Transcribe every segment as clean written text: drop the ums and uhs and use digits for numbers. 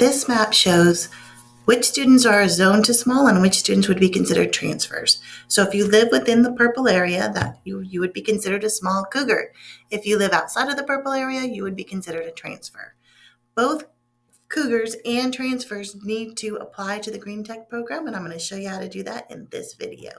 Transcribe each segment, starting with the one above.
this map shows which students are zoned to small and which students would be considered transfers. So if you live within the purple area, that you would be considered a small cougar. If you live outside of the purple area, you would be considered a transfer. Both cougars and transfers need to apply to the Green Tech program, and I'm going to show you how to do that in this video.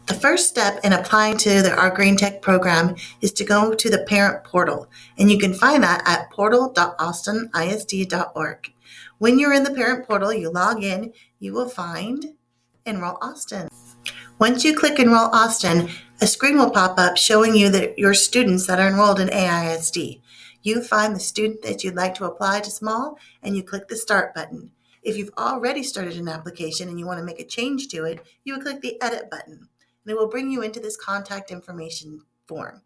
The first step in applying to our Green Tech program is to go to the parent portal, and you can find that at portal.austinisd.org. When you're in the parent portal, you log in, you will find Enroll Austin. Once you click Enroll Austin, a screen will pop up showing you that your students that are enrolled in AISD. You find the student that you'd like to apply to small, and you click the Start button. If you've already started an application and you want to make a change to it, you would click the Edit button. And it will bring you into this contact information form.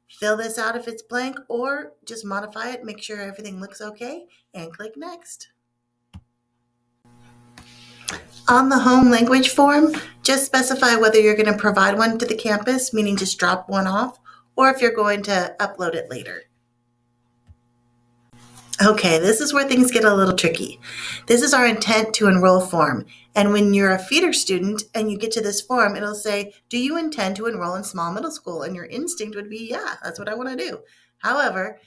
Fill this out if it's blank, or just modify it, make sure everything looks okay, and click Next. On the home language form, just specify whether you're going to provide one to the campus, meaning just drop one off, or if you're going to upload it later. Okay, this is where things get a little tricky. This is our intent to enroll form. And when you're a feeder student and you get to this form, it'll say, do you intend to enroll in small middle school? And your instinct would be, yeah, that's what I want to do. However,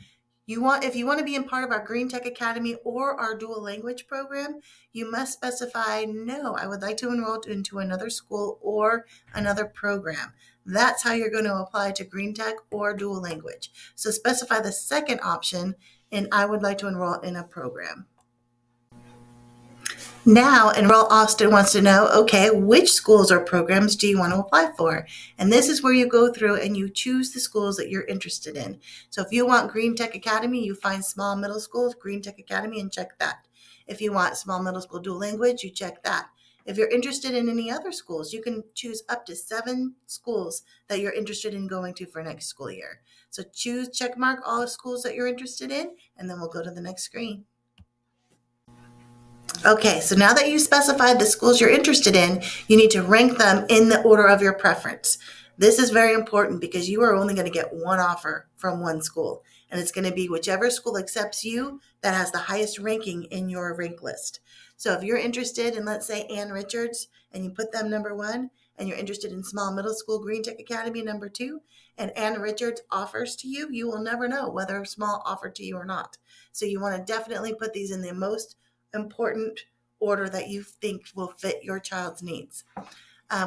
if you want to be in part of our Green Tech Academy or our dual language program, you must specify, no, I would like to enroll into another school or another program. That's how you're going to apply to Green Tech or dual language. So specify the second option, and I would like to enroll in a program. Now, Enroll Austin wants to know, okay, which schools or programs do you want to apply for? And this is where you go through and you choose the schools that you're interested in. So if you want Green Tech Academy, you find small middle schools, Green Tech Academy, and check that. If you want small middle school dual language, you check that. If you're interested in any other schools, you can choose up to 7 schools that you're interested in going to for next school year. So check mark all the schools that you're interested in, and then we'll go to the next screen. Okay, so now that you specified the schools you're interested in, you need to rank them in the order of your preference. This is very important because you are only going to get one offer from one school, and it's going to be whichever school accepts you that has the highest ranking in your rank list. So if you're interested in, let's say, Ann Richards, and you put them number 1, and you're interested in small middle school Green Tech Academy number 2, and Ann Richards offers to you, you will never know whether small offered to you or not. So you want to definitely put these in the most important order that you think will fit your child's needs.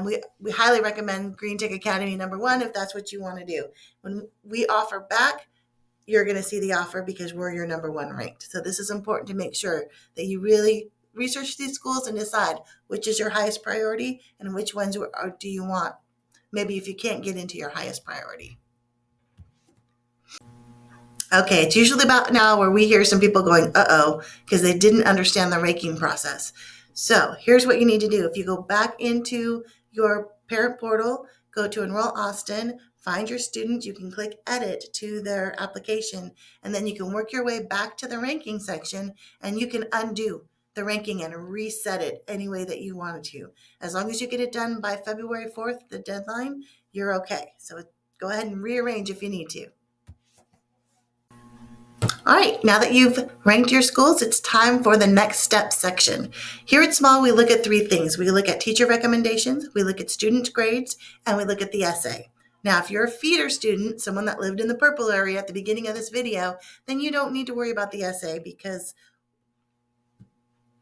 We highly recommend Green Tech Academy number 1 if that's what you want to do. When we offer back, you're going to see the offer because we're your number 1 ranked. So this is important to make sure that you really research these schools and decide which is your highest priority and which ones do you want, maybe if you can't get into your highest priority. Okay, it's usually about now where we hear some people going, uh-oh, because they didn't understand the ranking process. So here's what you need to do. If you go back into your parent portal, go to Enroll Austin, find your student, you can click Edit to their application, and then you can work your way back to the ranking section, and you can undo the ranking and reset it any way that you wanted to. As long as you get it done by February 4th, the deadline, you're okay. So go ahead and rearrange if you need to. All right, now that you've ranked your schools, it's time for the next step section. Here at Small, we look at 3 things. We look at teacher recommendations, we look at student grades, and we look at the essay. Now, if you're a feeder student, someone that lived in the purple area at the beginning of this video, then you don't need to worry about the essay because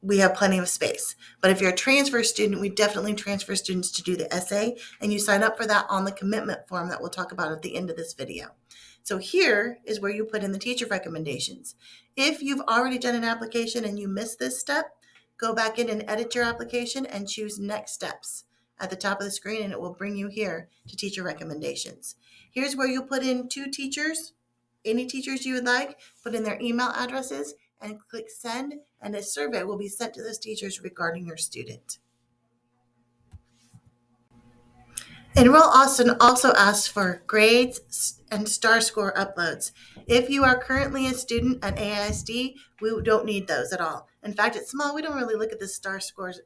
we have plenty of space. But if you're a transfer student, we definitely transfer students to do the essay, and you sign up for that on the commitment form that we'll talk about at the end of this video. So here is where you put in the teacher recommendations. If you've already done an application and you missed this step, go back in and edit your application and choose Next Steps at the top of the screen, and it will bring you here to teacher recommendations. Here's where you put in 2 teachers, any teachers you would like, put in their email addresses, and click Send, and a survey will be sent to those teachers regarding your student. Enroll Austin also asks for grades and STAR score uploads. If you are currently a student at AISD, we don't need those at all. In fact, at Small, we don't really look at the STAR scores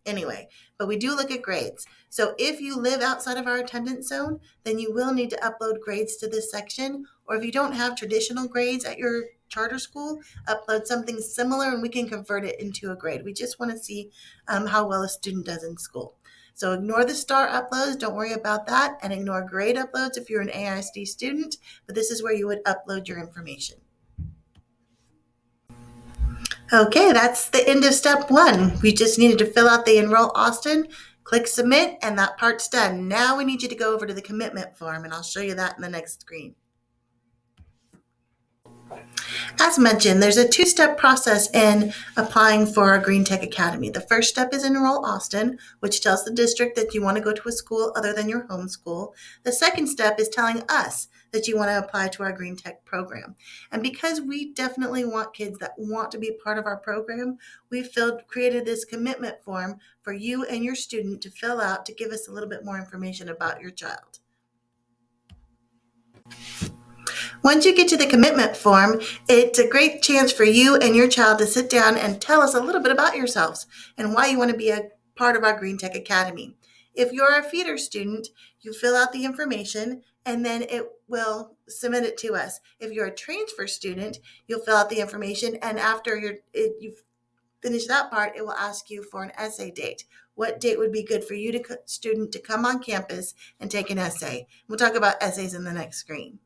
anyway, but we do look at grades. So if you live outside of our attendance zone, then you will need to upload grades to this section, or if you don't have traditional grades at your charter school, upload something similar and we can convert it into a grade. We just want to see how well a student does in school. So ignore the star uploads, don't worry about that, and ignore grade uploads if you're an AISD student, but this is where you would upload your information. Okay, that's the end of step 1. We just needed to fill out the Enroll Austin, click submit, and that part's done. Now we need you to go over to the commitment form, and I'll show you that in the next screen. As mentioned, there's a 2-step process in applying for our Green Tech Academy. The first step is Enroll Austin, which tells the district that you want to go to a school other than your home school. The second step is telling us that you want to apply to our Green Tech program. And because we definitely want kids that want to be part of our program, we created this commitment form for you and your student to fill out to give us a little bit more information about your child. Once you get to the commitment form, it's a great chance for you and your child to sit down and tell us a little bit about yourselves and why you want to be a part of our Green Tech Academy. If you're a feeder student, you fill out the information and then it will submit it to us. If you're a transfer student, you'll fill out the information, and after you've finished that part, it will ask you for an essay date. What date would be good for you, student, to come on campus and take an essay? We'll talk about essays in the next screen.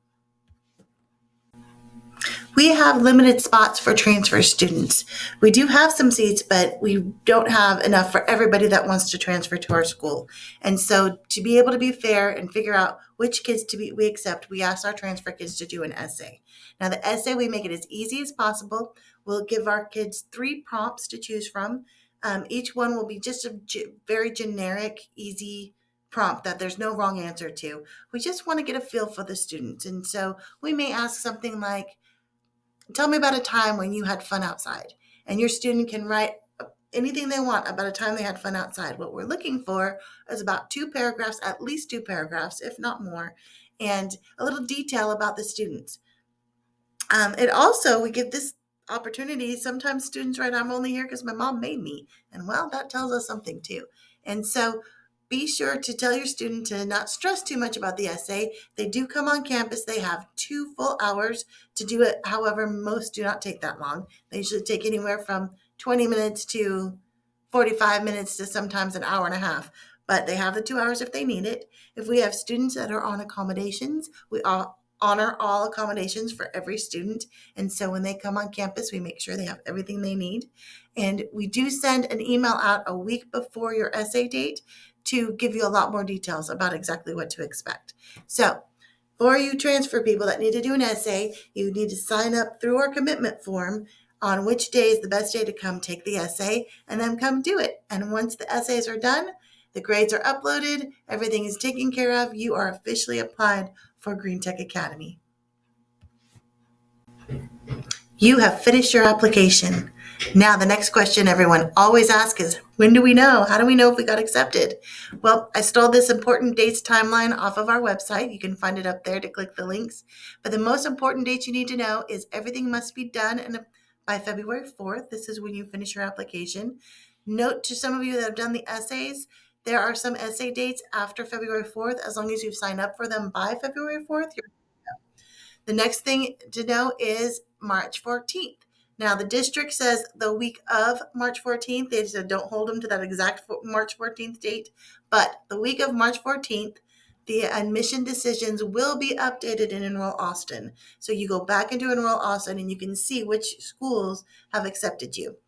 We have limited spots for transfer students. We do have some seats, but we don't have enough for everybody that wants to transfer to our school. And so to be able to be fair and figure out which kids we accept, we ask our transfer kids to do an essay. Now the essay, we make it as easy as possible. We'll give our kids 3 prompts to choose from. Each one will be just a very generic, easy prompt that there's no wrong answer to. We just want to get a feel for the students. And so we may ask something like, tell me about a time when you had fun outside. And your student can write anything they want about a time they had fun outside. What we're looking for is about 2 paragraphs, at least 2 paragraphs, if not more, and a little detail about the students. We give this opportunity. Sometimes students write, I'm only here because my mom made me. And well, that tells us something too. And so be sure to tell your student to not stress too much about the essay. They do come on campus. They have 2 full hours to do it. However, most do not take that long. They usually take anywhere from 20 minutes to 45 minutes to sometimes an hour and a half. But they have the 2 hours if they need it. If we have students that are on accommodations, we honor all accommodations for every student. And so when they come on campus, we make sure they have everything they need. And we do send an email out a week before your essay date to give you a lot more details about exactly what to expect. So for you transfer people that need to do an essay, you need to sign up through our commitment form on which day is the best day to come take the essay, and then come do it. And once the essays are done, the grades are uploaded, everything is taken care of, you are officially applied for Green Tech Academy. You have finished your application. Now, the next question everyone always asks is, when do we know? How do we know if we got accepted? Well, I stole this important dates timeline off of our website. You can find it up there to click the links. But the most important dates you need to know is everything must be done by February 4th. This is when you finish your application. Note to some of you that have done the essays, there are some essay dates after February 4th. As long as you've signed up for them by February 4th, you're good to go. The next thing to know is March 14th. Now, the district says the week of March 14th. They said don't hold them to that exact March 14th date. But the week of March 14th, the admission decisions will be updated in Enroll Austin. So you go back into Enroll Austin and you can see which schools have accepted you.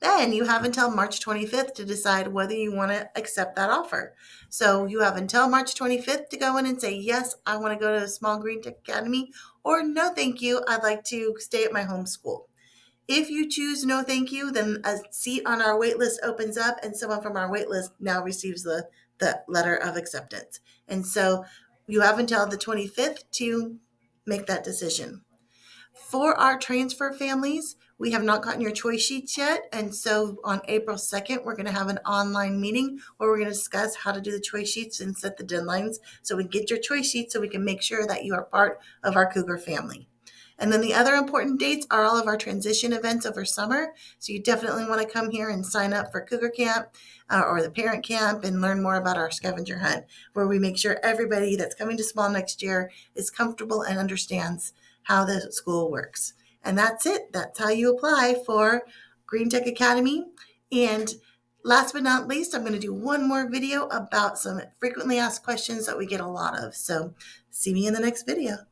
Then you have until March 25th to decide whether you want to accept that offer. So you have until March 25th to go in and say, yes, I want to go to a small Green Tech Academy, or no, thank you, I'd like to stay at my home school. If you choose no, thank you, then a seat on our wait list opens up and someone from our wait list now receives the letter of acceptance. And so you have until the 25th to make that decision. For our transfer families, we have not gotten your choice sheets yet. And so on April 2nd, we're going to have an online meeting where we're going to discuss how to do the choice sheets and set the deadlines so we get your choice sheets so we can make sure that you are part of our Cougar family. And then the other important dates are all of our transition events over summer. So you definitely want to come here and sign up for Cougar Camp or the Parent Camp and learn more about our scavenger hunt, where we make sure everybody that's coming to small next year is comfortable and understands how the school works. And that's it. That's how you apply for Green Tech Academy. And last but not least, I'm going to do one more video about some frequently asked questions that we get a lot of. So see me in the next video.